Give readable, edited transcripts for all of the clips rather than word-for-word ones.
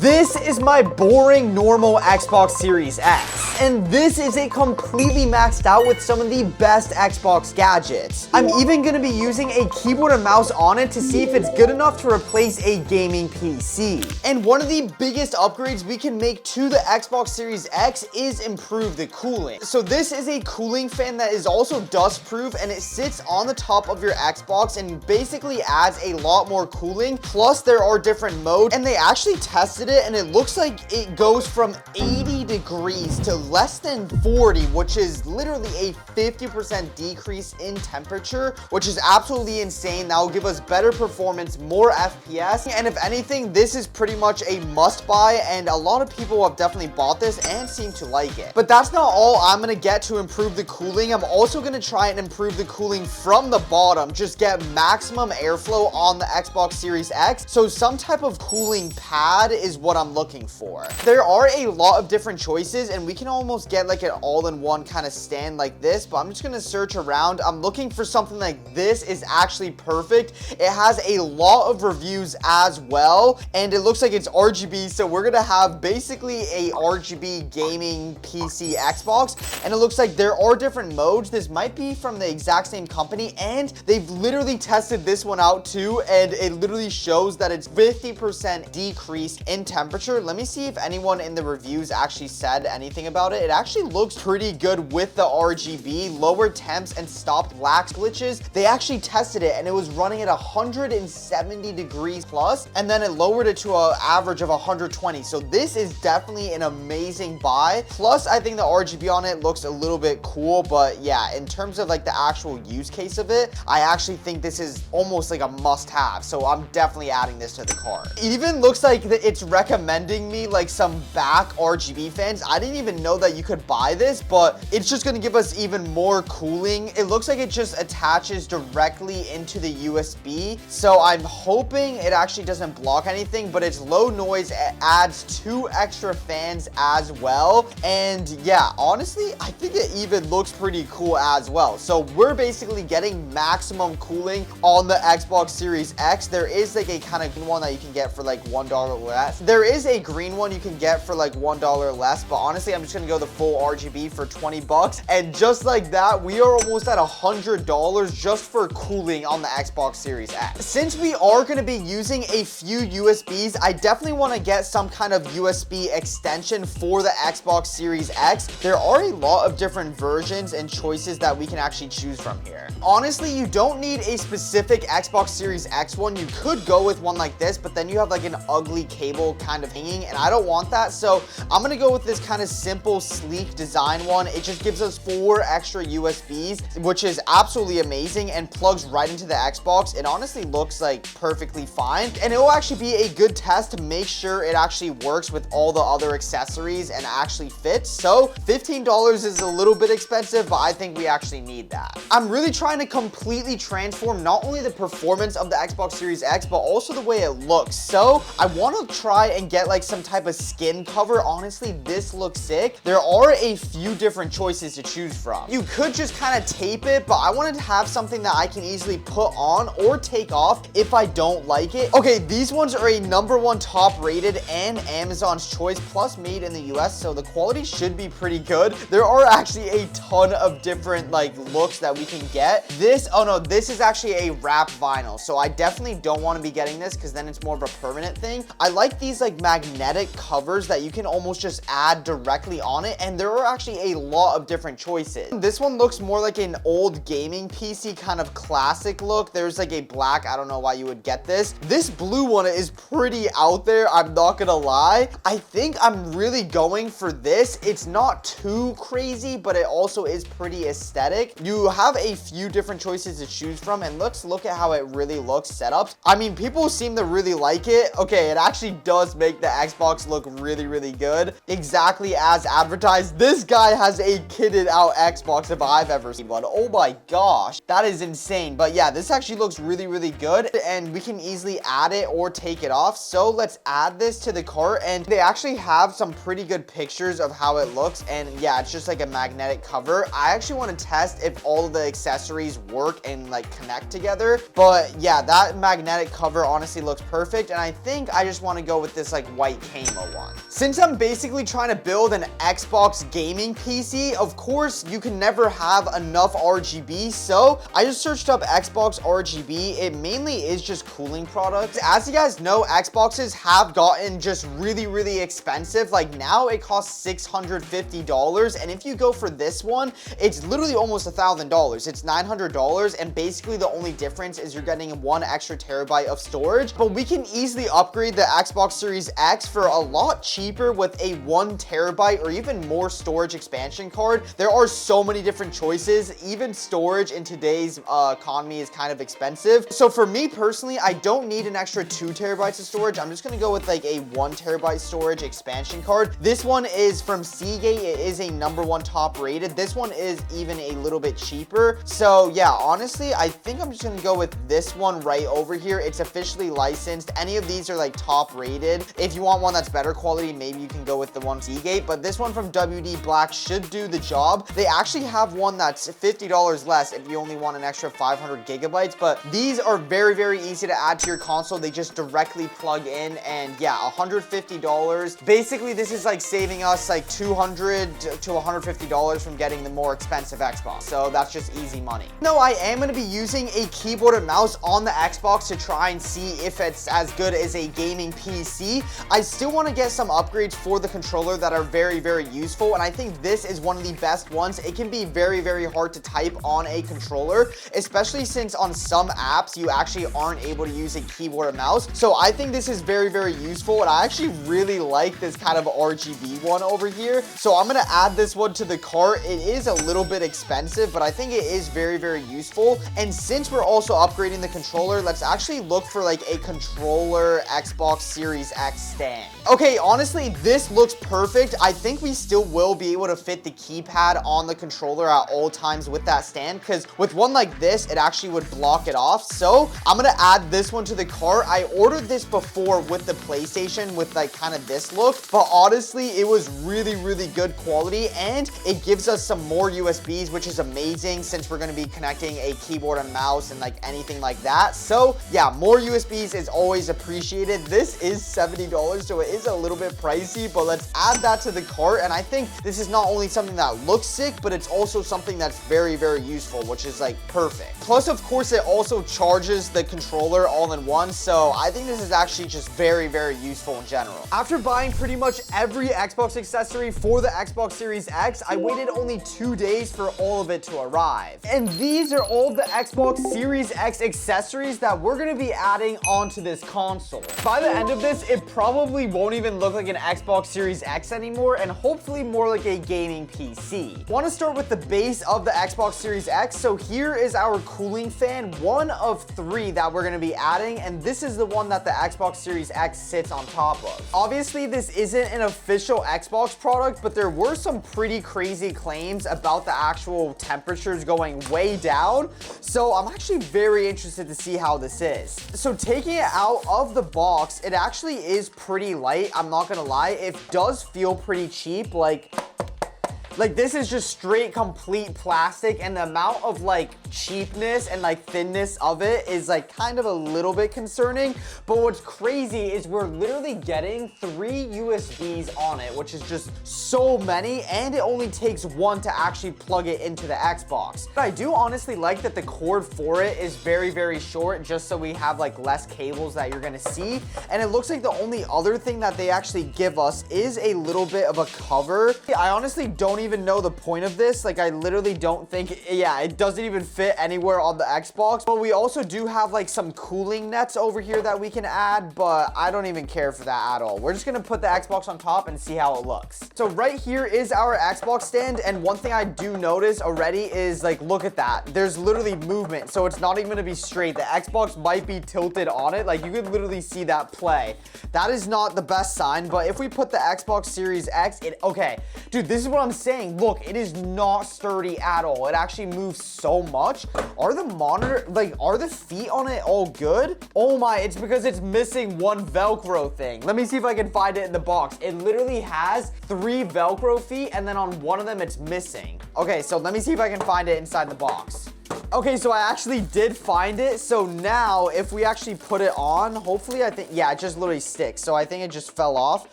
This is my boring normal Xbox Series X, and this is it completely maxed out with some of the best Xbox gadgets. I'm even going to be using a keyboard and mouse on it to see if it's good enough to replace a gaming PC. And one of the biggest upgrades we can make to the Xbox Series X is improve the cooling. So this is a cooling fan that is also dust proof, and it sits on the top of your Xbox and basically adds a lot more cooling. Plus there are different modes, and they actually tested it, and it looks like it goes from 80 degrees to less than 40, which is literally a 50% decrease in temperature, which is absolutely insane. That will give us better performance, more FPS, and if anything, this is pretty much a must buy, and a lot of people have definitely bought this and seem to like it. But that's not all I'm gonna get to improve the cooling. I'm also gonna try and improve the cooling from the bottom, just get maximum airflow on the Xbox Series X. So some type of cooling pad is what I'm looking for. There are a lot of different choices, and we can almost get like an all-in-one kind of stand like this, but I'm just gonna search around. I'm looking for something like this is actually perfect. It has a lot of reviews as well, and it looks like it's RGB, so we're gonna have basically a RGB gaming PC Xbox, and it looks like there are different modes. This might be from the exact same company, and they've literally tested this one out too, and it literally shows that it's 50% decrease in temperature. Let me see if anyone in the reviews actually said anything about it. It actually looks pretty good with the RGB, lower temps and stopped lag glitches. They actually tested it, and it was running at 170 degrees plus, and then it lowered it to an average of 120. So this is definitely an amazing buy. Plus, I think the RGB on it looks a little bit cool, but yeah, in terms of like the actual use case of it, I actually think this is almost like a must-have. So I'm definitely adding this to the cart. It even looks like it's recommending me like some back RGB fans. I didn't even know that you could buy this, but it's just going to give us even more cooling. It looks like it just attaches directly into the USB, so I'm hoping it actually doesn't block anything, but it's low noise. It adds 2 extra fans as well, and yeah, honestly, I think it even looks pretty cool as well. So we're basically getting maximum cooling on the Xbox Series X. There is like a kind of one that you can get for like $1 less. There is a green one you can get for like $1 less, but honestly, I'm just gonna go the full RGB for 20 bucks. And just like that, we are almost at $100 just for cooling on the Xbox Series X. Since we are gonna be using a few USBs, I definitely wanna get some kind of USB extension for the Xbox Series X. There are a lot of different versions and choices that we can actually choose from here. Honestly, you don't need a specific Xbox Series X one. You could go with one like this, but then you have like an ugly cable kind of hanging, and I don't want that. So I'm gonna go with this kind of simple, sleek design one. It just gives us 4 extra USBs, which is absolutely amazing and plugs right into the Xbox. It honestly looks like perfectly fine, and it will actually be a good test to make sure it actually works with all the other accessories and actually fits. So $15 is a little bit expensive, but I think we actually need that. I'm really trying to completely transform not only the performance of the Xbox Series X, but also the way it looks. So I want to try and get like some type of skin cover. Honestly, this looks sick. There are a few different choices to choose from. You could just kind of tape it, but I wanted to have something that I can easily put on or take off if I don't like it. Okay, these ones are a #1 top rated and Amazon's choice, plus made in the US, so the quality should be pretty good. There are actually a ton of different like looks that we can get. This, oh no, this is actually a wrap vinyl, so I definitely don't want to be getting this because then it's more of a permanent thing. I like these like magnetic covers that you can almost just add directly on it, and there are actually a lot of different choices. This one looks more like an old gaming PC kind of classic look. There's like a black, I don't know why you would get this. This blue one is pretty out there, I'm not gonna lie. I think I'm really going for this. It's not too crazy, but it also is pretty aesthetic. You have a few different choices to choose from, and let's look at how it really looks set up. I mean, people seem to really like it. Okay, it actually does make the Xbox look really, really good. exactly as advertised. This guy has a kitted out Xbox if I've ever seen one. Oh my gosh, that is insane. But yeah, this actually looks really, really good, and we can easily add it or take it off. So let's add this to the cart, and they actually have some pretty good pictures of how it looks. And yeah, it's just like a magnetic cover. I actually want to test if all of the accessories work and like connect together. But yeah, that magnetic cover honestly looks perfect, and I think I just want to go with this like white camo one. Since I'm basically trying to build an Xbox gaming PC, of course you can never have enough RGB, so I just searched up Xbox RGB. It mainly is just cooling products. As you guys know, Xboxes have gotten just really, really expensive. Like now it costs $650, and if you go for this one, it's literally almost $1,000. It's $900, and basically the only difference is you're getting 1 extra terabyte of storage. But we can easily upgrade the Xbox Series X for a lot cheaper with a 1 terabyte or even more storage expansion card. There are so many different choices. Even storage in today's economy is kind of expensive. So for me personally, I don't need an extra 2 terabytes of storage. I'm just gonna go with like a 1 terabyte storage expansion card. This one is from Seagate. It is a #1 top rated. This one is even a little bit cheaper. So yeah, honestly, I think I'm just gonna go with this one right over here. It's officially licensed. Any of these are like top rated. If you want one that's better quality, maybe you can go with the one Seagate, but this one from WD Black should do the job. They actually have one that's $50 less if you only want an extra 500 gigabytes, but these are very, very easy to add to your console. They just directly plug in, and yeah, $150. Basically, this is like saving us like $200 to $150 from getting the more expensive Xbox. So that's just easy money. No, I am going to be using a keyboard and mouse on the Xbox to try and see if it's as good as a gaming PC. I still want to get some upgrades for the controller that are very, very useful, and I think this is one of the best ones. It can be very, very hard to type on a controller, especially since on some apps you actually aren't able to use a keyboard and mouse. So I think this is very, very useful, and I actually really like this kind of RGB one over here. So I'm going to add this one to the cart. It is a little bit expensive, but I think it is very, very useful. And since we're also upgrading the controller, let's actually look for like a controller Xbox Series X stand. Okay, honestly, this looks perfect. I think we still will be able to fit the keypad on the controller at all times with that stand, because with one like this, it actually would block it off. So I'm gonna add this one to the cart. I ordered this before with the PlayStation with like kind of this look, but honestly, it was really, really good quality, and it gives us some more USBs, which is amazing since we're gonna be connecting a keyboard and mouse and like anything like that. So yeah, more USBs is always appreciated. This is $70, so it is a little bit pricey, but let's add that to the cart. And I think this is not only something that looks sick, but it's also something that's very, very useful, which is like perfect. Plus, of course, it also charges the controller all in one. So I think this is actually just very, very useful in general. After buying pretty much every Xbox accessory for the Xbox Series X, I waited only 2 days for all of it to arrive. And these are all the Xbox Series X accessories that we're gonna be adding onto this console. By the end of this, it probably won't even look like an Xbox Series X anymore, and hopefully more like a gaming PC. Want to start with the base of the Xbox Series X. So here is our cooling fan, one of 3 that we're going to be adding, and this is the one that the Xbox Series X sits on top of. Obviously, this isn't an official Xbox product, but there were some pretty crazy claims about the actual temperatures going way down, so I'm actually very interested to see how this is. So taking it out of the box, it actually is pretty light. I'm not gonna lie, it does feel pretty cheap. Like this is just straight complete plastic, and the amount of like cheapness and like thinness of it is like kind of a little bit concerning. But what's crazy is we're literally getting 3 USBs on it, which is just so many, and it only takes 1 to actually plug it into the Xbox. But I do honestly like that the cord for it is very, very short, just so we have like less cables that you're gonna see. And it looks like the only other thing that they actually give us is a little bit of a cover. I honestly don't even know the point of this. Like, I literally don't think, yeah, it doesn't even fit anywhere on the Xbox. But we also do have like some cooling nets over here that we can add, but I don't even care for that at all. We're just gonna put the Xbox on top and see how it looks. So right here is our Xbox stand, and one thing I do notice already is, like, look at that. There's literally movement, so it's not even gonna be straight. The Xbox might be tilted on it. Like, you could literally see that play. That is not the best sign, but if we put the Xbox Series X, okay, dude, this is what I'm saying. Look, it is not sturdy at all. It actually moves so much. Are the monitor, like, are the feet on it all good? Oh my, it's because it's missing one Velcro thing. Let me see if I can find it in the box. It literally has 3 Velcro feet, and then on one of them, it's missing. Okay, so let me see if I can find it inside the box. Okay, so I actually did find it. So now if we actually put it on, hopefully, I think, yeah, it just literally sticks. So I think it just fell off.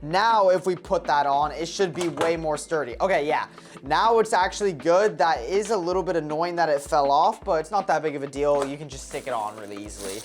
Now, if we put that on, it should be way more sturdy. Okay, yeah, now it's actually good. That is a little bit annoying that it fell off, but it's not that big of a deal. You can just stick it on really easily.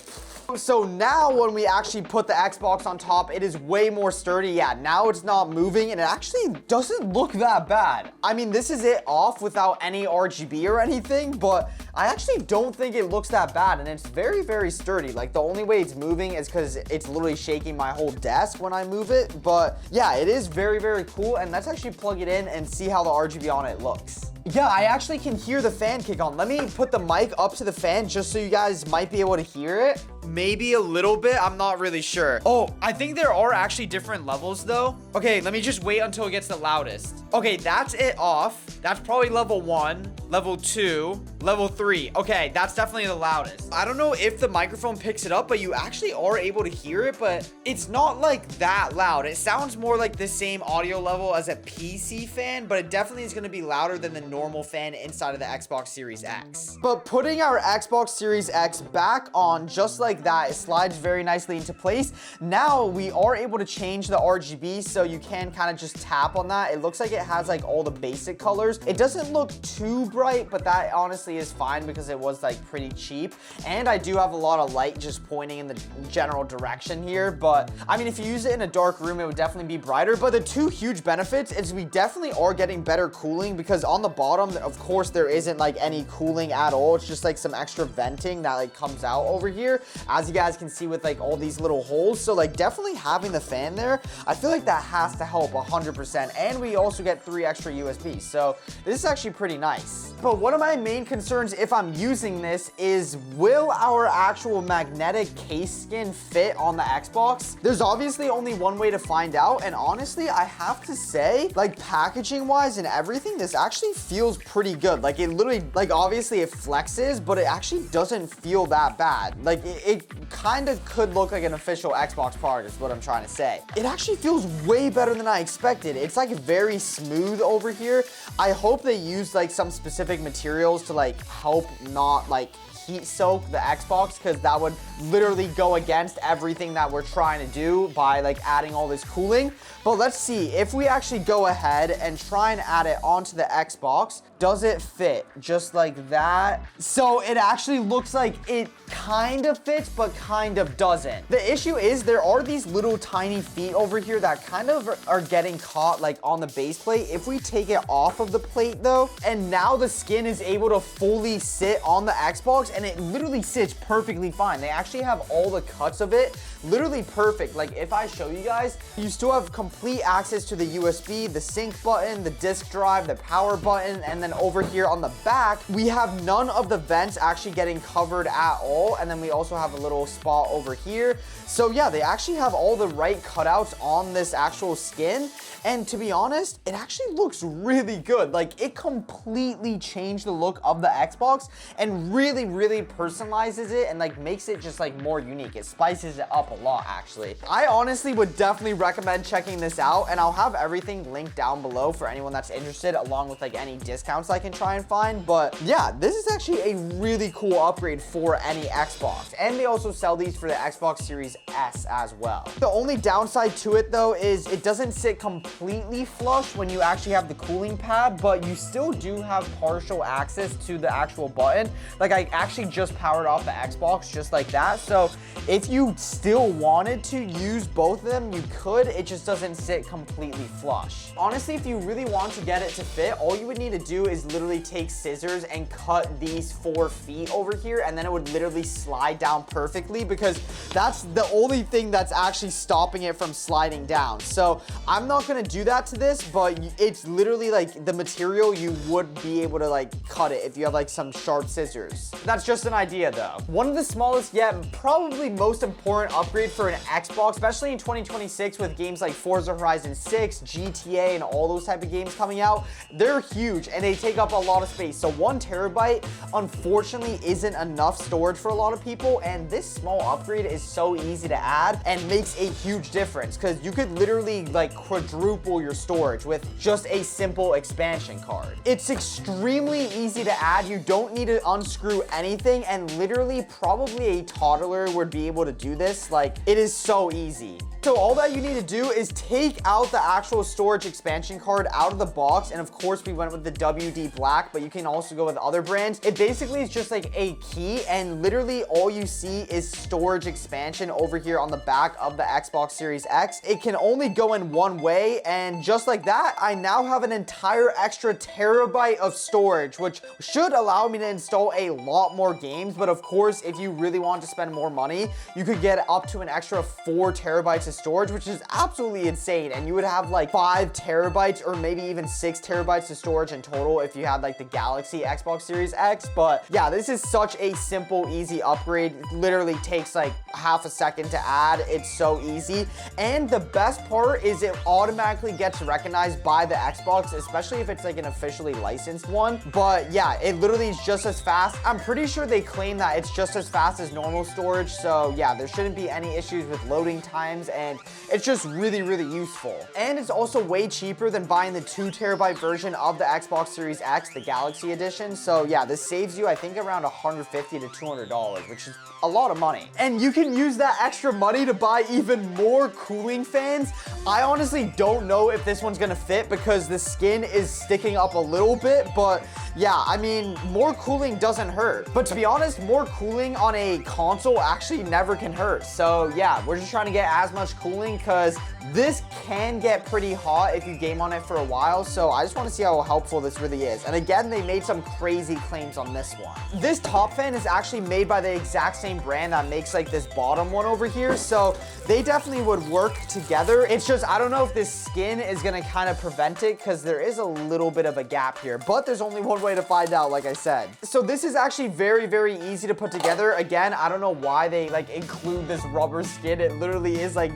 So now when we actually put the Xbox on top, it is way more sturdy. Yeah, now it's not moving, and it actually doesn't look that bad. I mean, this is it off without any RGB or anything, but I actually don't think it looks that bad, and it's very, very sturdy. Like, the only way it's moving is because it's literally shaking my whole desk when I move it. But yeah, it is very, very cool, and let's actually plug it in and see how the RGB on it looks. Yeah, I actually can hear the fan kick on. Let me put the mic up to the fan just so you guys might be able to hear it. Maybe a little bit, I'm not really sure. Oh, I think there are actually different levels though. Okay, let me just wait until it gets the loudest. Okay, that's it off. That's probably level 1, level 2, level 3. Okay, that's definitely the loudest. I don't know if the microphone picks it up, but you actually are able to hear it, but it's not like that loud. It sounds more like the same audio level as a PC fan, but it definitely is gonna be louder than the normal fan inside of the Xbox Series X. But putting our Xbox Series X back on just like that, it slides very nicely into place. Now we are able to change the RGB, so you can kind of just tap on that. It looks like it has like all the basic colors. It doesn't look too bright, but that honestly is fine because it was like pretty cheap. And I do have a lot of light just pointing in the general direction here. But I mean, if you use it in a dark room, it would definitely be brighter. But the two huge benefits is we definitely are getting better cooling, because on the bottom, of course, there isn't like any cooling at all. It's just like some extra venting that like comes out over here, as you guys can see with like all these little holes. So like definitely having the fan there, I feel like that has to help 100%. And we also get 3 extra USBs. So this is actually pretty nice. But one of my main concerns if I'm using this is, will our actual magnetic case skin fit on the Xbox? There's obviously only one way to find out, and honestly, I have to say, like, packaging wise and everything, this actually feels pretty good. Like, it literally, like, obviously it flexes, but it actually doesn't feel that bad. Like, it kind of could look like an official Xbox product is what I'm trying to say. It actually feels way better than I expected. It's like very smooth over here. I hope they used like some specific materials to like help not like heat soak the Xbox, because that would literally go against everything that we're trying to do by like adding all this cooling. But let's see if we actually go ahead and try and add it onto the Xbox. Does it fit just like that? So it actually looks like it kind of fits, but kind of doesn't. The issue is there are these little tiny feet over here that kind of are getting caught like on the base plate. If we take it off of the plate though, and now the skin is able to fully sit on the Xbox, and it literally sits perfectly fine. They actually have all the cuts of it literally perfect. Like if I show you guys, you still have complete access to the USB, the sync button, the disk drive, the power button, and then over here on the back, we have none of the vents actually getting covered at all. And then we also have a little spot over here. So yeah, they actually have all the right cutouts on this actual skin. And to be honest, it actually looks really good. Like it completely changed the look of the Xbox and really, really personalizes it and like makes it just like more unique. It spices it up a lot actually. I honestly would definitely recommend checking this out, and I'll have everything linked down below for anyone that's interested, along with like any discounts I can try and find. But yeah, this is actually a really cool upgrade for any Xbox. And they also sell these for the Xbox Series S as well. The only downside to it though is it doesn't sit completely flush when you actually have the cooling pad, but you still do have partial access to the actual button. Like I actually actually just powered off the Xbox just like that. So if you still wanted to use both of them, you could. It just doesn't sit completely flush. Honestly, if you really want to get it to fit, all you would need to do is literally take scissors and cut these 4 feet over here, and then it would literally slide down perfectly, because that's the only thing that's actually stopping it from sliding down. So I'm not gonna do that to this, but it's literally like the material you would be able to like cut it if you have like some sharp scissors. That's just an idea though. One of the smallest yet probably most important upgrade for an Xbox, especially in 2026 with games like Forza Horizon 6, GTA, and all those type of games coming out. They're huge and they take up a lot of space. So 1 terabyte unfortunately isn't enough storage for a lot of people, and this small upgrade is so easy to add and makes a huge difference, because you could literally like quadruple your storage with just a simple expansion card. It's extremely easy to add. You don't need to unscrew anything, and literally probably a toddler would be able to do this. Like, it is so easy. So all that you need to do is take out the actual storage expansion card out of the box, and of course we went with the WD Black, but you can also go with other brands. It basically is just like a key, and literally all you see is storage expansion over here on the back of the Xbox Series X. It can only go in one way, and just like that, I now have an entire extra terabyte of storage, which should allow me to install a lot more games. But of course, if you really want to spend more money, you could get up to an extra 4 terabytes of storage, which is absolutely insane, and you would have like 5 terabytes or maybe even 6 terabytes of storage in total if you had like the Galaxy Xbox Series X. But yeah, this is such a simple, easy upgrade. It literally takes like half a second to add. It's so easy, and the best part is it automatically gets recognized by the Xbox, especially if it's like an officially licensed one. But yeah, it literally is just as fast. I'm pretty sure they claim that it's just as fast as normal storage, so yeah, there shouldn't be any issues with loading times, and it's just really, really useful. And it's also way cheaper than buying the 2 terabyte version of the Xbox Series X, the Galaxy Edition. So yeah, this saves you, I think, around $150 to $200, which is a lot of money. And you can use that extra money to buy even more cooling fans. I honestly don't know if this one's gonna fit because the skin is sticking up a little bit, but yeah, I mean, more cooling doesn't hurt. But to be honest, more cooling on a console actually never can hurt. So yeah, we're just trying to get as much cooling, because this can get pretty hot if you game on it for a while. So I just want to see how helpful this really is. And again, they made some crazy claims on this one. This top fan is actually made by the exact same brand that makes like this bottom one over here. So they definitely would work together. It's just, I don't know if this skin is gonna kind of prevent it, because there is a little bit of a gap here, but there's only one way to find out, like I said. So this is actually very, very easy to put together. Again, I don't know why they like include this rubber skin. It literally is like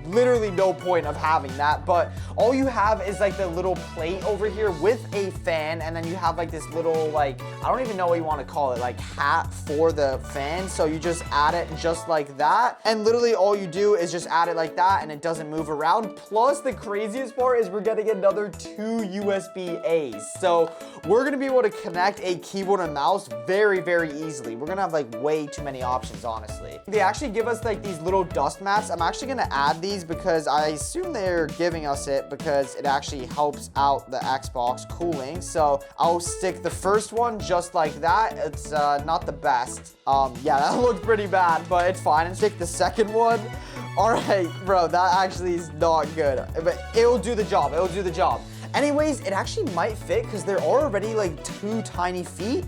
literally no point of having that, but all you have is like the little plate over here with a fan, and then you have like this little, like, I don't even know what you want to call it, like hat for the fan. So you just add it just like that, and literally all you do is just add it like that, and it doesn't move around. Plus, the craziest part is we're getting another 2 USB-A's. So we're gonna be able to connect a keyboard and mouse very, very easily. We're gonna have like way too many options, honestly. They actually give us like these little dust mats. I'm actually gonna add these because I assume they're giving us it because it actually helps out the Xbox cooling. So I'll stick the first one just like that. It's not the best. Yeah, that looked pretty bad, but it's fine. And stick the second one. All right, bro, that actually is not good, but it'll do the job. It'll do the job. Anyways, it actually might fit because there are already like 2 tiny feet.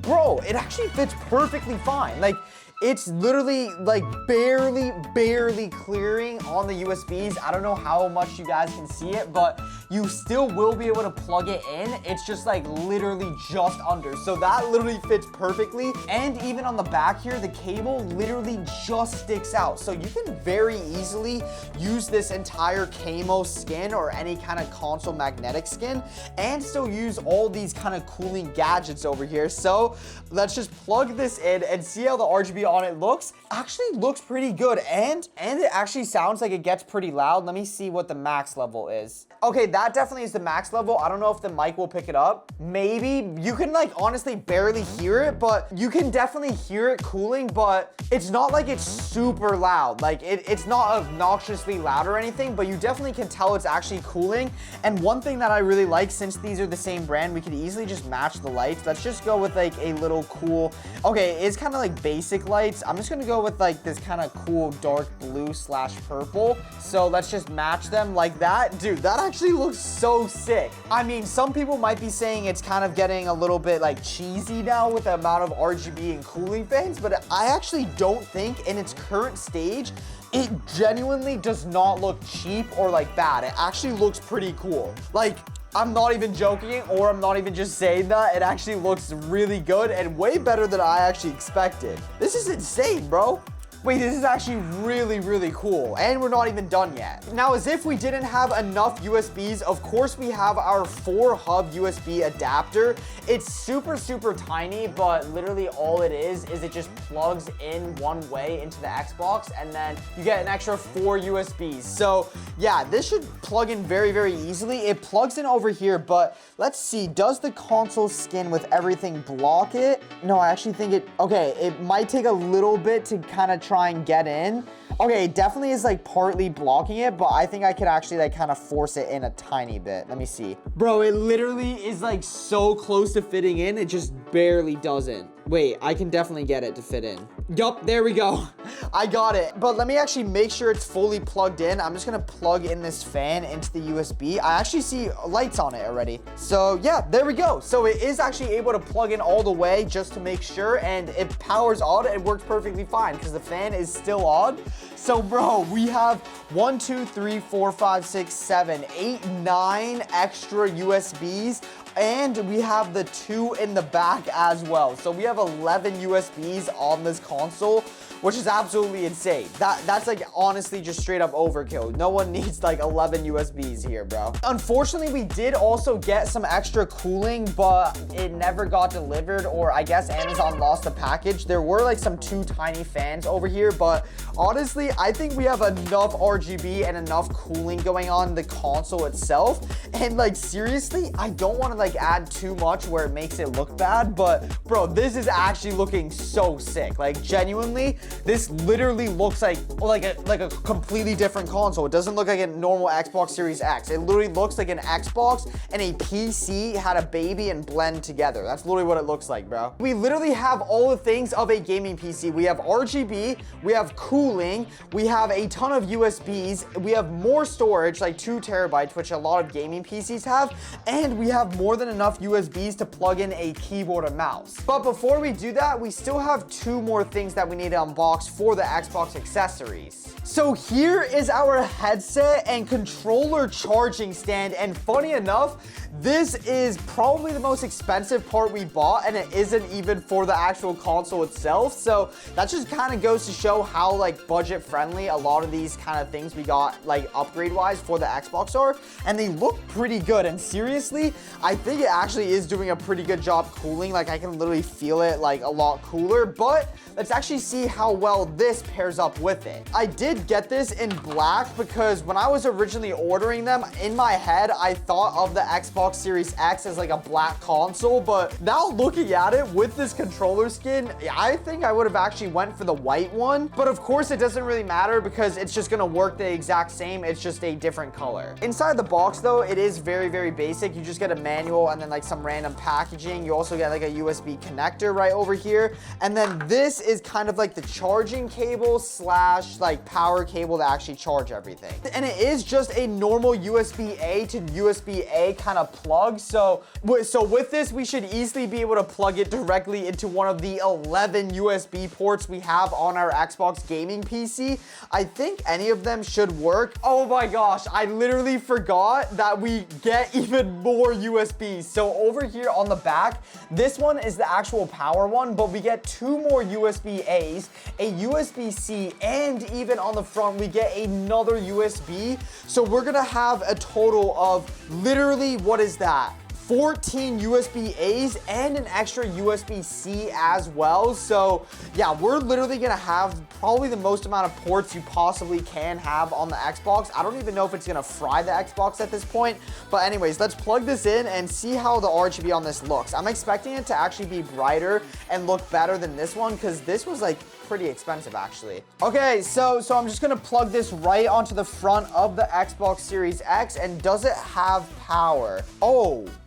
Bro, it actually fits perfectly fine. Like, it's literally like barely clearing on the USBs. I don't know how much you guys can see it, but you still will be able to plug it in. It's just like literally just under. So that literally fits perfectly. And even on the back here, the cable literally just sticks out. So you can very easily use this entire camo skin or any kind of console magnetic skin and still use all these kind of cooling gadgets over here. So let's just plug this in and see how the RGB on it looks. Actually looks pretty good, and it actually sounds like it gets pretty loud. Let me see what the max level is. Okay, that that definitely is the max level. I don't know if the mic will pick it up. Maybe. You can like honestly barely hear it, but you can definitely hear it cooling, but it's not like it's super loud. Like it's not obnoxiously loud or anything, but you definitely can tell it's actually cooling. And one thing that I really like, since these are the same brand, we could easily just match the lights. Let's just go with like a little cool, okay, it's kind of like basic lights. I'm just gonna go with like this kind of cool dark blue / purple. So let's just match them like that. Dude, that actually looks so sick. I mean, some people might be saying it's kind of getting a little bit like cheesy now with the amount of RGB and cooling fans, but I actually don't think in its current stage, it genuinely does not look cheap or like bad. It actually looks pretty cool. Like, I'm not even joking, or I'm not even just saying that. It actually looks really good and way better than I actually expected. This is insane, bro. Wait, this is actually really, really cool. And we're not even done yet. Now, as if we didn't have enough USBs, of course we have our 4-hub USB adapter. It's super, super tiny, but literally all it is it just plugs in one way into the Xbox, and then you get an extra 4 USBs. So yeah, this should plug in very, very easily. It plugs in over here, but let's see, does the console skin with everything block it? No, I actually think okay, it might take a little bit to kind of try and get in. Okay, it definitely is like partly blocking it, but I think I could actually like kind of force it in a tiny bit. Let me see. Bro, it literally is like so close to fitting in, it just barely doesn't. Wait, I can definitely get it to fit in. Yup, there we go. I got it. But let me actually make sure it's fully plugged in. I'm just gonna plug in this fan into the USB. I actually see lights on it already. So yeah, there we go. So it is actually able to plug in all the way just to make sure, and it powers on. It works perfectly fine because the fan is still on. So bro, we have 1, 2, 3, 4, 5, 6, 7, 8, 9 extra USBs. And we have the 2 in the back as well. So we have 11 USBs on this console, which is absolutely insane. That's like honestly just straight up overkill. No one needs like 11 USBs here, bro. Unfortunately, we did also get some extra cooling, but it never got delivered, or I guess Amazon lost the package. There were like some 2 tiny fans over here, but honestly, I think we have enough RGB and enough cooling going on in the console itself. And like seriously, I don't want to like add too much where it makes it look bad, but bro, this is actually looking so sick. Like genuinely, this literally looks like a completely different console. It doesn't look like a normal Xbox Series X. It literally looks like an Xbox and a PC had a baby and blend together. That's literally what it looks like, bro. We literally have all the things of a gaming PC. We have RGB, we have cooling, we have a ton of USBs, we have more storage, like 2 terabytes, which a lot of gaming PCs have, and we have more than enough USBs to plug in a keyboard and mouse. But before we do that, we still have 2 more things that we need to unbox for the Xbox accessories. So here is our headset and controller charging stand, and funny enough, this is probably the most expensive part we bought, and it isn't even for the actual console itself. So that just kind of goes to show how like budget friendly a lot of these kind of things we got like upgrade wise for the Xbox are, and they look pretty good. And seriously, I think it actually is doing a pretty good job cooling. Like I can literally feel it like a lot cooler, but let's actually see how well this pairs up with it. I did get this in black because when I was originally ordering them, in my head, I thought of the Xbox Series X as like a black console, but now looking at it with this controller skin, I think I would have actually went for the white one. But of course, it doesn't really matter because it's just gonna work the exact same. It's just a different color. Inside the box though, it is very, very basic. You just get a manual and then like some random packaging. You also get like a USB connector right over here. And then this is kind of like the charging cable / like power cable to actually charge everything. And it is just a normal USB-A to USB-A kind of plug. So with this, we should easily be able to plug it directly into one of the 11 USB ports we have on our Xbox gaming PC. I think any of them should work. Oh my gosh, I literally forgot that we get even more USBs. So over here on the back, this one is the actual power one, but we get 2 more USB-A's, a USB-C, and even on the front, we get another USB. So we're gonna have a total of literally, what is that? 14 USB A's and an extra USB C as well. So yeah, we're literally gonna have probably the most amount of ports you possibly can have on the Xbox. I don't even know if it's gonna fry the Xbox at this point, but anyways, let's plug this in and see how the RGB on this looks. I'm expecting it to actually be brighter and look better than this one, because this was like pretty expensive actually. Okay, so I'm just gonna plug this right onto the front of the Xbox Series X. And does it have power?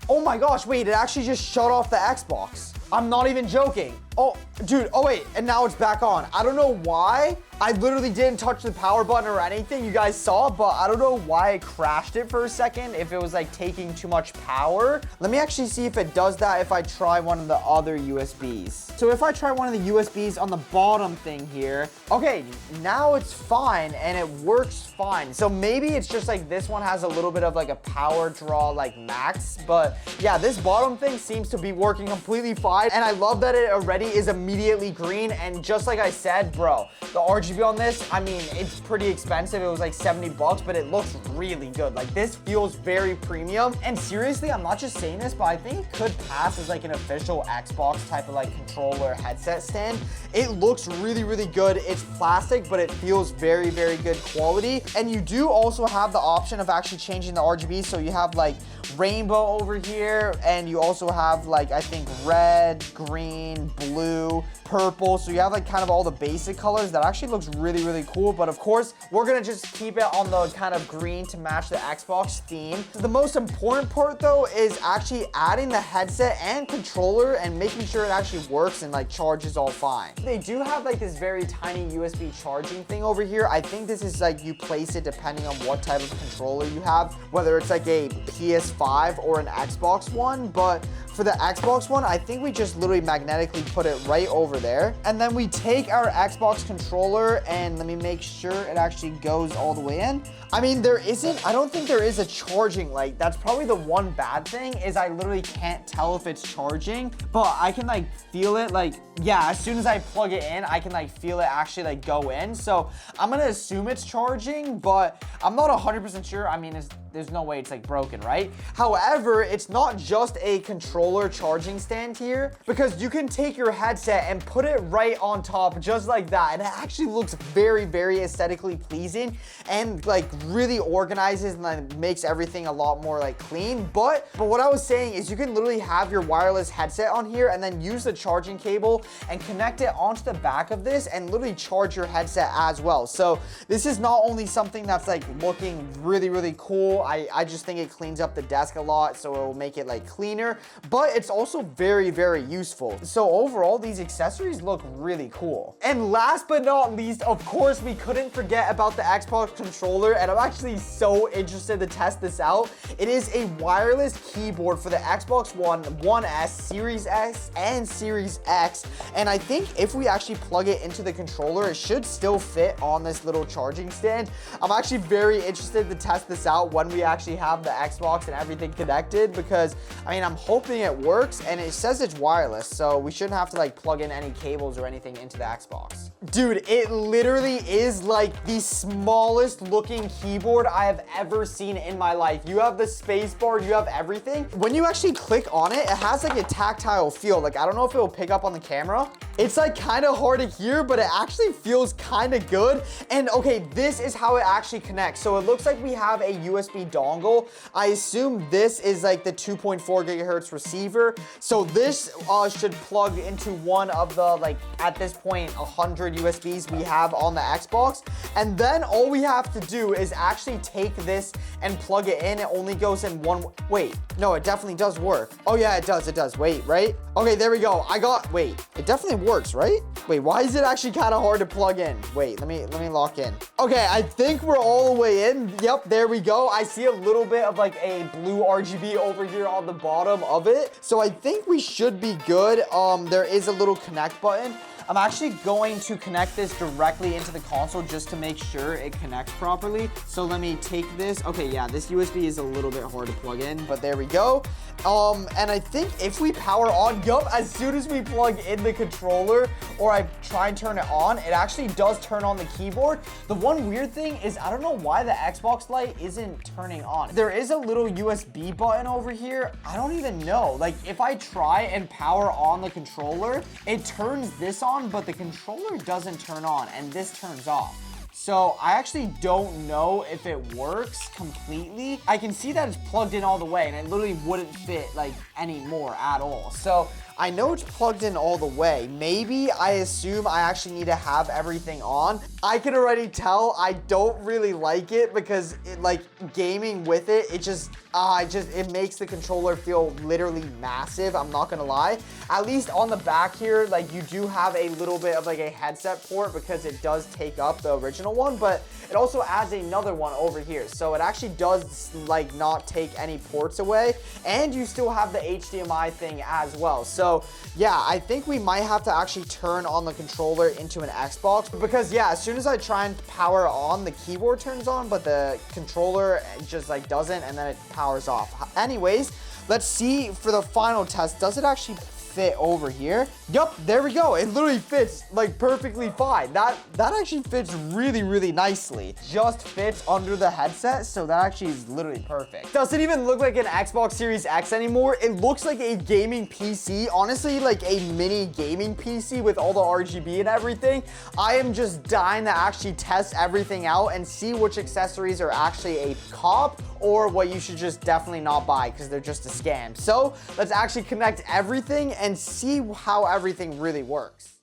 Oh my gosh, wait, it actually just shut off the Xbox. I'm not even joking. Oh, dude, oh wait, and now it's back on. I don't know why. I literally didn't touch the power button or anything. You guys saw, but I don't know why it crashed it for a second, if it was like taking too much power. Let me actually see if it does that if I try one of the other USBs. So if I try one of the USBs on the bottom thing here, okay, now it's fine and it works fine. So maybe it's just like this one has a little bit of like a power draw like max, but yeah, this bottom thing seems to be working completely fine. And I love that it already is immediately green. And just like I said, bro, the RGB on this, I mean, it's pretty expensive. It was like 70 bucks, but it looks really good. Like this feels very premium. And seriously, I'm not just saying this, but I think it could pass as like an official Xbox type of like controller headset stand. It looks really, really good. It's plastic, but it feels very, very good quality. And you do also have the option of actually changing the RGB. So you have like rainbow over here, and you also have like, I think red, green, blue, purple. So you have like kind of all the basic colors. That actually looks really, really cool. But of course, we're gonna just keep it on the kind of green to match the Xbox theme. The most important part though is actually adding the headset and controller and making sure it actually works and like charges all fine. They do have like this very tiny USB charging thing over here. I think this is like you place it depending on what type of controller you have, whether it's like a PS5 or an Xbox One. But for the Xbox One, I think we just literally magnetically put it right over there. And then we take our Xbox controller, and let me make sure it actually goes all the way in. I mean, I don't think there is a charging light. That's probably the one bad thing, is I literally can't tell if it's charging, but I can like feel it. Like, yeah, as soon as I plug it in, I can like feel it actually like go in. So I'm gonna assume it's charging, but I'm not 100% sure. I mean, there's no way it's like broken, right? However, it's not just a controller charging stand here, because you can take your headset and put it right on top just like that. And it actually looks very, very aesthetically pleasing and like really organizes and like makes everything a lot more like clean. But what I was saying is you can literally have your wireless headset on here and then use the charging cable and connect it onto the back of this and literally charge your headset as well. So this is not only something that's like looking really, really cool. I just think it cleans up the desk a lot, so it will make it like cleaner, but it's also very, very useful. So overall, these accessories look really cool. And last but not least, of course, we couldn't forget about the Xbox controller, and I'm actually so interested to test this out. It is a wireless keyboard for the Xbox One, One S, Series S, and Series X. And I think if we actually plug it into the controller, it should still fit on this little charging stand. I'm actually very interested to test this out when we actually have the Xbox and everything connected, because I mean, I'm hoping it works, and it says it's wireless, so we shouldn't have to like plug in any cables or anything into the Xbox. Dude, it literally is like the smallest looking keyboard I have ever seen in my life. You have the space bar, you have everything. When you actually click on it, it has like a tactile feel. Like, I don't know if it will pick up on the camera. It's like kind of hard to hear, but it actually feels kind of good. And okay, this is how it actually connects. So it looks like we have a USB dongle. I assume this is like the 2.4 gigahertz receiver. So this should plug into one of the, like, at this point, 100 USBs we have on the Xbox. And then all we have to do is actually take this and plug it in. It only goes in one. Wait, no, it definitely does work. Oh yeah, it does. Wait, right? Okay, there we go. Wait, it definitely works, right? Wait, why is it actually kind of hard to plug in? Wait, let me lock in. Okay, I think we're all the way in. Yep, there we go. I see a little bit of like a blue RGB over here on the bottom of it. So I think we should be good. There is a little connect button. I'm actually going to connect this directly into the console just to make sure it connects properly. So let me take this. Okay, yeah, this USB is a little bit hard to plug in, but there we go. And I think if we power on, yup, as soon as we plug in the controller or I try and turn it on, it actually does turn on the keyboard. The one weird thing is I don't know why the Xbox light isn't turning on. There is a little USB button over here. I don't even know. Like if I try and power on the controller, it turns this on, but the controller doesn't turn on and this turns off. So I actually don't know if it works completely. I can see that it's plugged in all the way and it literally wouldn't fit like anymore at all. So I know it's plugged in all the way. Maybe I assume I actually need to have everything on. I can already tell I don't really like it because it, like gaming with it, it makes the controller feel literally massive. I'm not gonna lie. At least on the back here, like you do have a little bit of like a headset port because it does take up the original one, but it also adds another one over here. So it actually does like not take any ports away, and you still have the HDMI thing as well. So yeah, I think we might have to actually turn on the controller into an Xbox because yeah, as soon as I try and power on, the keyboard turns on, but the controller just like doesn't, and then it powers off. Anyways, let's see for the final test. Does it actually fit over here? Yup, there we go. It literally fits like perfectly fine. That actually fits really nicely. Just fits under the headset, so that actually is literally perfect. Doesn't even look like an Xbox Series X anymore. It looks like a gaming PC. Honestly, like a mini gaming PC with all the RGB and everything. I am just dying to actually test everything out and see which accessories are actually a cop or what you should just definitely not buy because they're just a scam. So let's actually connect everything and see how everything really works.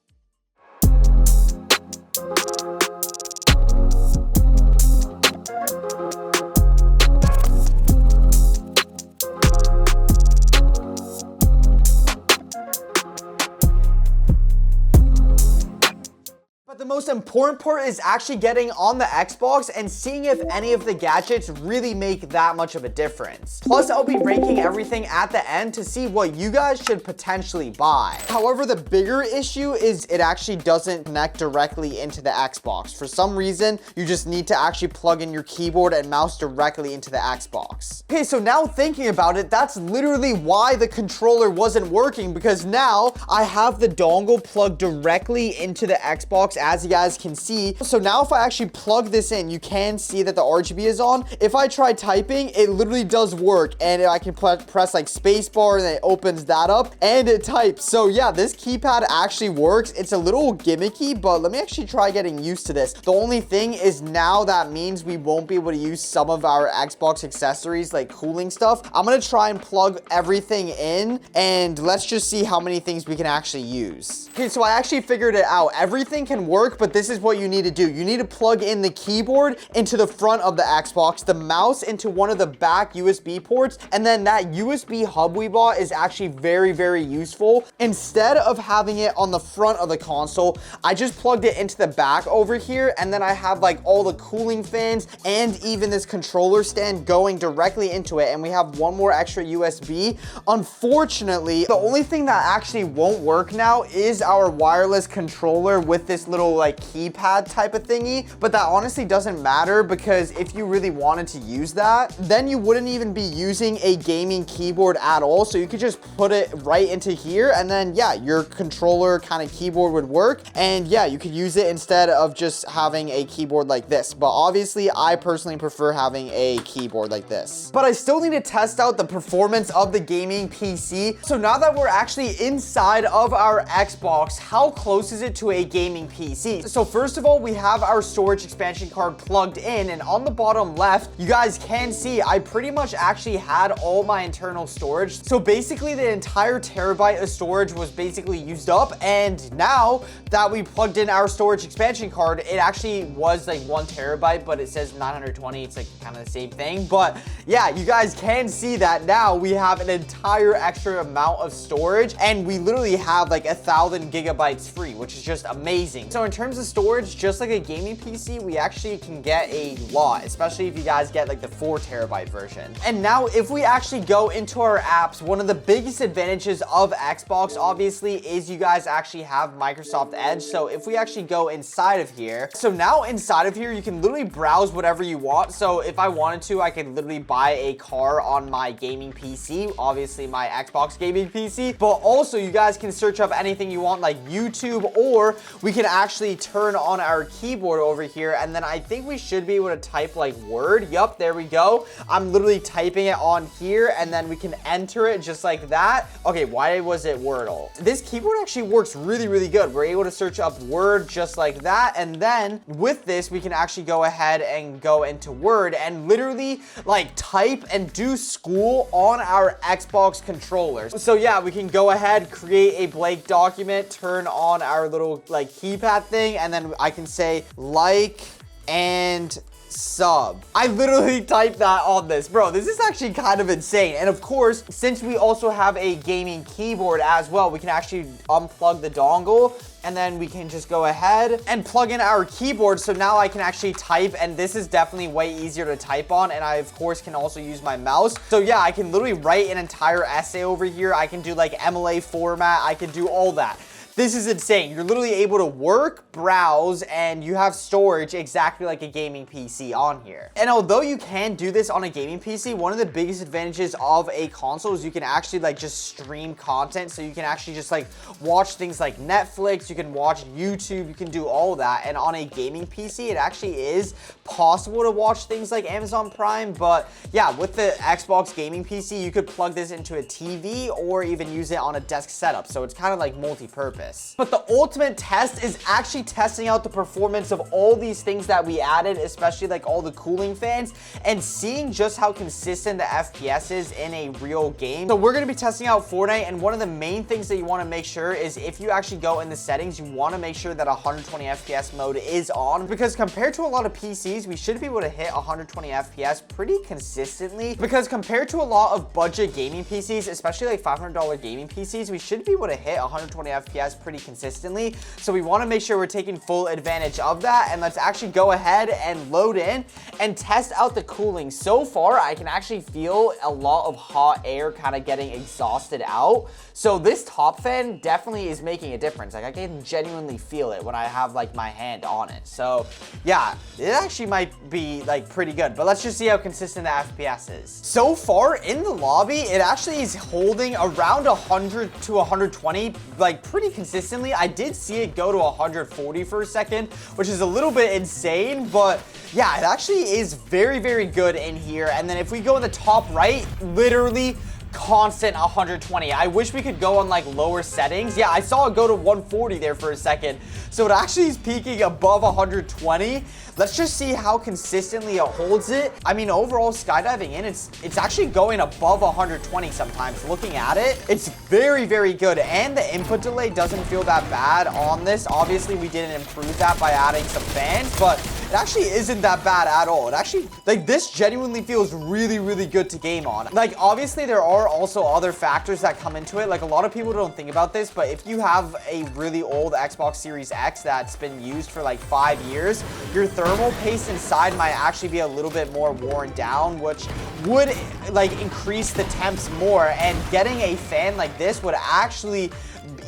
But the most important part is actually getting on the Xbox and seeing if any of the gadgets really make that much of a difference. Plus, I'll be ranking everything at the end to see what you guys should potentially buy. However, the bigger issue is it actually doesn't connect directly into the Xbox. For some reason, you just need to actually plug in your keyboard and mouse directly into the Xbox. Okay, so now thinking about it, that's literally why the controller wasn't working, because now I have the dongle plugged directly into the Xbox, as you guys can see. So now if I actually plug this in, you can see that the RGB is on. If I try typing, it literally does work, and I can press like spacebar and it opens that up and it types. So yeah, this keypad actually works. It's a little gimmicky, but let me actually try getting used to this. The only thing is now that means we won't be able to use some of our Xbox accessories like cooling stuff. I'm gonna try and plug everything in and let's just see how many things we can actually use. Okay, so I actually figured it out. Everything can work, but this is what you need to do. You need to plug in the keyboard into the front of the Xbox, the mouse into one of the back USB ports, and then that USB hub we bought is actually very useful. Instead of having it on the front of the console, I just plugged it into the back over here, and then I have like all the cooling fans and even this controller stand going directly into it, and we have one more extra USB. Unfortunately, the only thing that actually won't work now is our wireless controller with this little like keypad type of thingy, but that honestly doesn't matter because if you really wanted to use that, then you wouldn't even be using a gaming keyboard at all. So you could just put it right into here, and then yeah, your controller kind of keyboard would work, and yeah, you could use it instead of just having a keyboard like this. But obviously I personally prefer having a keyboard like this. But I still need to test out the performance of the gaming PC. So now that we're actually inside of our Xbox, how close is it to a gaming PC? So first of all, we have our storage expansion card plugged in, and on the bottom left, you guys can see I pretty much actually had all my internal storage. So basically the entire terabyte of storage was basically used up, and now that we plugged in our storage expansion card, it actually was like 1 terabyte, but it says 920. It's like kind of the same thing, but yeah, you guys can see that now we have an entire extra amount of storage, and we literally have like 1,000 gigabytes free, which is just amazing. So in terms of storage, just like a gaming PC, we actually can get a lot, especially if you guys get like the 4 terabyte version. And now if we actually go into our apps, one of the biggest advantages of Xbox obviously is you guys actually have Microsoft Edge. So if we actually go inside of here, so now inside of here, you can literally browse whatever you want. So if I wanted to, I could literally buy a car on my gaming PC, obviously my Xbox gaming PC, but also you guys can search up anything you want like YouTube, or we can actually turn on our keyboard over here, and then I think we should be able to type like Word. Yup, there we go. I'm literally typing it on here, and then we can enter it just like that. Okay, why was it Wordle? This keyboard actually works really, really good. We're able to search up Word just like that, and then with this, we can actually go ahead and go into Word and literally like type and do school on our Xbox controllers. So yeah, we can go ahead, create a blank document, turn on our little like keypad thing, and then I can say like and sub. I literally typed that on this. Bro, this is actually kind of insane. And of course, since we also have a gaming keyboard as well, we can actually unplug the dongle, and then we can just go ahead and plug in our keyboard. So now I can actually type, and this is definitely way easier to type on. And I, of course, can also use my mouse. So yeah, I can literally write an entire essay over here. I can do like MLA format. I can do all that. This is insane. You're literally able to work, browse, and you have storage exactly like a gaming PC on here. And although you can do this on a gaming PC, one of the biggest advantages of a console is you can actually like just stream content. So you can actually just like watch things like Netflix, you can watch YouTube, you can do all that. And on a gaming PC, it actually is possible to watch things like Amazon Prime. But yeah, with the Xbox gaming PC, you could plug this into a TV or even use it on a desk setup. So it's kind of like multi-purpose. But the ultimate test is actually testing out the performance of all these things that we added, especially like all the cooling fans, and seeing just how consistent the FPS is in a real game. So we're going to be testing out Fortnite, and one of the main things that you want to make sure is if you actually go in the settings, you want to make sure that 120 FPS mode is on, because compared to a lot of PCs, we should be able to hit 120 FPS pretty consistently, because compared to a lot of budget gaming PCs, especially like $500 gaming PCs, we should be able to hit 120 FPS pretty consistently. So we want to make sure we're taking full advantage of that, and let's actually go ahead and load in and test out the cooling. So far, I can actually feel a lot of hot air kind of getting exhausted out. So this top fan definitely is making a difference. Like I can genuinely feel it when I have like my hand on it. So yeah, it actually might be like pretty good, but let's just see how consistent the FPS is. So far in the lobby, it actually is holding around 100 to 120, like pretty consistently. I did see it go to 140 for a second, which is a little bit insane, but yeah, it actually is very, very good in here. And then if we go in the top right, literally constant 120. I wish we could go on like lower settings. Yeah, I saw it go to 140 there for a second. So it actually is peaking above 120. Let's just see how consistently it holds it. I mean, overall skydiving in, it's actually going above 120 sometimes. Looking at it, it's very, very good. And the input delay doesn't feel that bad on this. Obviously, we didn't improve that by adding some fans, but it actually isn't that bad at all. It actually, like, this genuinely feels really, really good to game on. Like, obviously, there are also other factors that come into it. Like, a lot of people don't think about this, but if you have a really old Xbox Series X that's been used for like 5 years, your thermal paste inside might actually be a little bit more worn down, which would like increase the temps more. And getting a fan like this would actually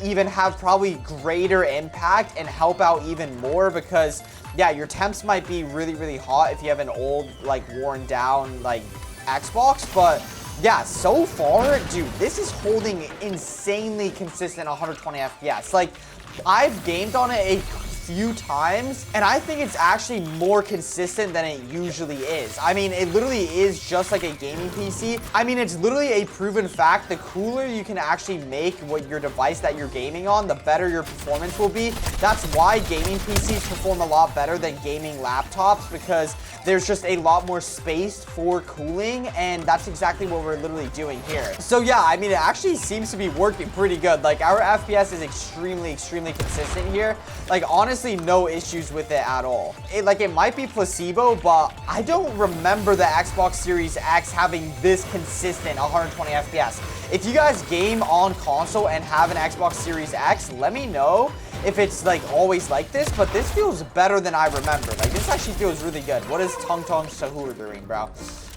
even have probably greater impact and help out even more, because yeah, your temps might be really, really hot if you have an old like worn down like Xbox. But yeah, so far, dude, this is holding insanely consistent 120 FPS. Like, I've gamed on it a few times, and I think it's actually more consistent than it usually is. I mean, it literally is just like a gaming PC. I mean, it's literally a proven fact. The cooler you can actually make what your device that you're gaming on, the better your performance will be. That's why gaming PCs perform a lot better than gaming laptops, because there's just a lot more space for cooling, and that's exactly what we're literally doing here. So yeah, I mean, it actually seems to be working pretty good. Like, our FPS is extremely consistent here. Like, honestly, no issues with it at all. It might be placebo, but I don't remember the Xbox Series X having this consistent 120 FPS. If you guys game on console and have an Xbox Series X, let me know if it's like always like this, but this feels better than I remember. Like, this actually feels really good. What is Tung Tung Sahur doing, bro?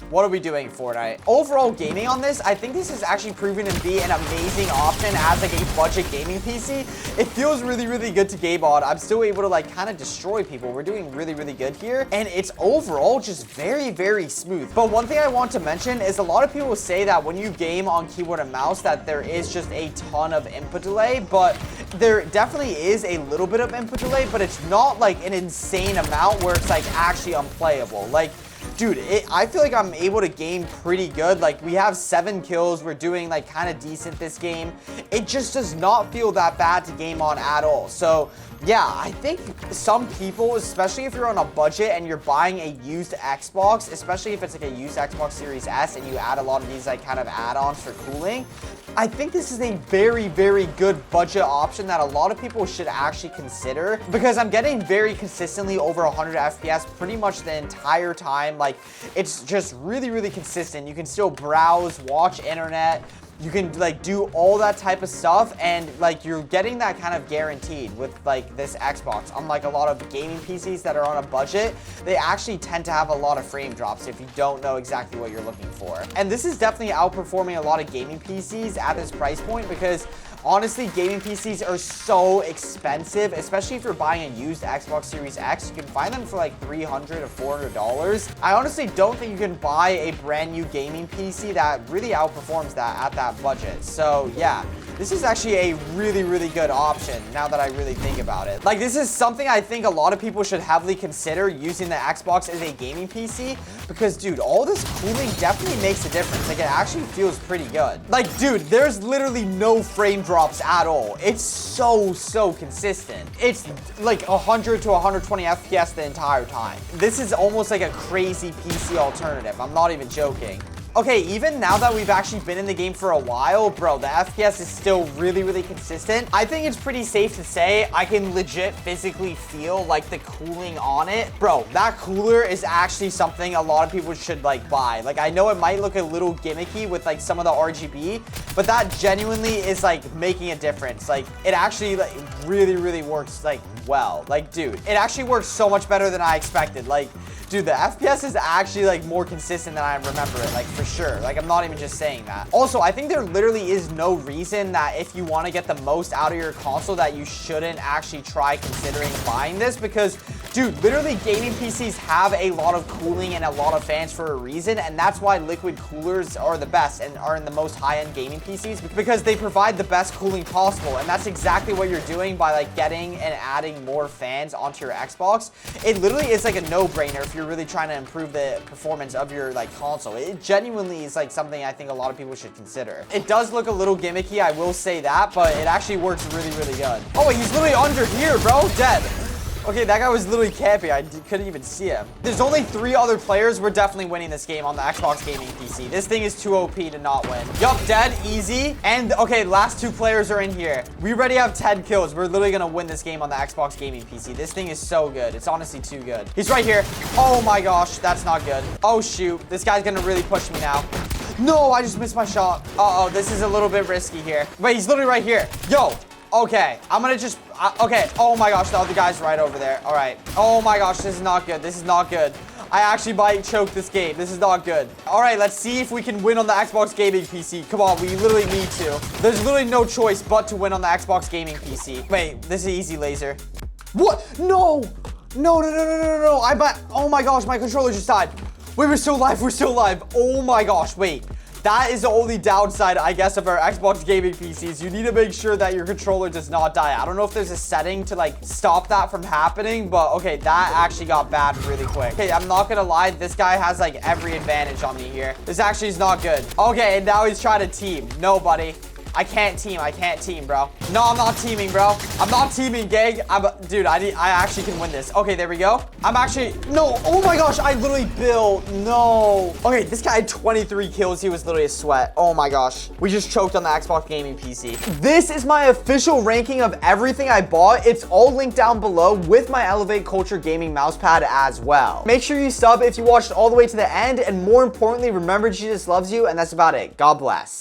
What are we doing, Fortnite? Overall gaming on this, I think this is actually proven to be an amazing option as like a budget gaming PC. It feels really good to game on. I'm still able to like kind of destroy people. We're doing really good here. And it's overall just very smooth. But one thing I want to mention is a lot of people say that when you game on keyboard and mouse that there is just a ton of input delay, but there definitely is a little bit of input delay, but it's not like an insane amount where it's like actually unplayable. Like, dude, I feel like I'm able to game pretty good. Like, we have 7 kills. We're doing like kind of decent this game. It just does not feel that bad to game on at all. So yeah, I think some people, especially if you're on a budget and you're buying a used Xbox, especially if it's like a used Xbox Series S and you add a lot of these like kind of add-ons for cooling, I think this is a very good budget option that a lot of people should actually consider, because I'm getting very consistently over 100 FPS pretty much the entire time. Like, it's just really consistent. You can still browse, watch internet, you can like do all that type of stuff, and like you're getting that kind of guaranteed with like this Xbox. Unlike a lot of gaming PCs that are on a budget, they actually tend to have a lot of frame drops if you don't know exactly what you're looking for. And this is definitely outperforming a lot of gaming PCs at this price point, because honestly, gaming PCs are so expensive, especially if you're buying a used Xbox Series X. You can find them for like $300 to $400. I honestly don't think you can buy a brand new gaming PC that really outperforms that at that budget. So yeah, this is actually a really good option now that I really think about it. Like, this is something I think a lot of people should heavily consider, using the Xbox as a gaming PC, because dude, all this cooling definitely makes a difference. Like, it actually feels pretty good. Like, dude, there's literally no frame drops at all. It's so consistent. It's like 100 to 120 FPS the entire time. This is almost like a crazy PC alternative. I'm not even joking. Okay, even now that we've actually been in the game for a while, bro, the FPS is still really consistent. I think it's pretty safe to say I can legit physically feel like the cooling on it. Bro, that cooler is actually something a lot of people should like buy. Like, I know it might look a little gimmicky with like some of the RGB, but that genuinely is like making a difference. Like, it actually like really works like well. Like, dude, it actually works so much better than I expected. Like, dude, the FPS is actually like more consistent than I remember it, like for sure. Like, I'm not even just saying that. Also, I think there literally is no reason that if you want to get the most out of your console that you shouldn't actually try considering buying this, because dude, literally gaming PCs have a lot of cooling and a lot of fans for a reason, and that's why liquid coolers are the best and are in the most high-end gaming PCs, because they provide the best cooling possible. And that's exactly what you're doing by like getting and adding more fans onto your Xbox. It literally is like a no-brainer if you're really trying to improve the performance of your like console. It genuinely is like something I think a lot of people should consider. It does look a little gimmicky, I will say that, but it actually works really good. Oh, wait, he's literally under here, bro. Dead. Okay, that guy was literally camping. I couldn't even see him. There's only 3 other players. We're definitely winning this game on the Xbox gaming PC. This thing is too OP to not win. Yup, dead, easy. And okay, last 2 players are in here. We already have 10 kills. We're literally gonna win this game on the Xbox gaming PC. This thing is so good. It's honestly too good. He's right here. Oh my gosh, that's not good. Oh shoot, this guy's gonna really push me now. No, I just missed my shot. Uh-oh, this is a little bit risky here. Wait, he's literally right here. Yo. Okay, I'm gonna just, okay. Oh my gosh, the other guy's right over there. All right. Oh my gosh, this is not good. This is not good. I actually might choke this game. This is not good. All right, let's see if we can win on the Xbox gaming PC. Come on, we literally need to. There's literally no choice but to win on the Xbox gaming PC. Wait, this is easy laser. What? No. No. Oh my gosh, my controller just died. Wait, we're still alive. We're still alive. Oh my gosh, wait. That is the only downside, I guess, of our Xbox gaming PCs. You need to make sure that your controller does not die. I don't know if there's a setting to like stop that from happening, but okay, that actually got bad really quick. Okay, I'm not gonna lie, this guy has like every advantage on me here. This actually is not good. Okay, and now he's trying to team. No, buddy. I can't team, bro. No, I'm not teaming, bro. I'm not teaming, gang. Dude, I actually can win this. Okay, there we go. No, oh my gosh, I literally built, no. Okay, this guy had 23 kills. He was literally a sweat. Oh my gosh. We just choked on the Xbox gaming PC. This is my official ranking of everything I bought. It's all linked down below with my Elevate Culture gaming mousepad as well. Make sure you sub if you watched all the way to the end, and more importantly, remember Jesus loves you, and that's about it. God bless.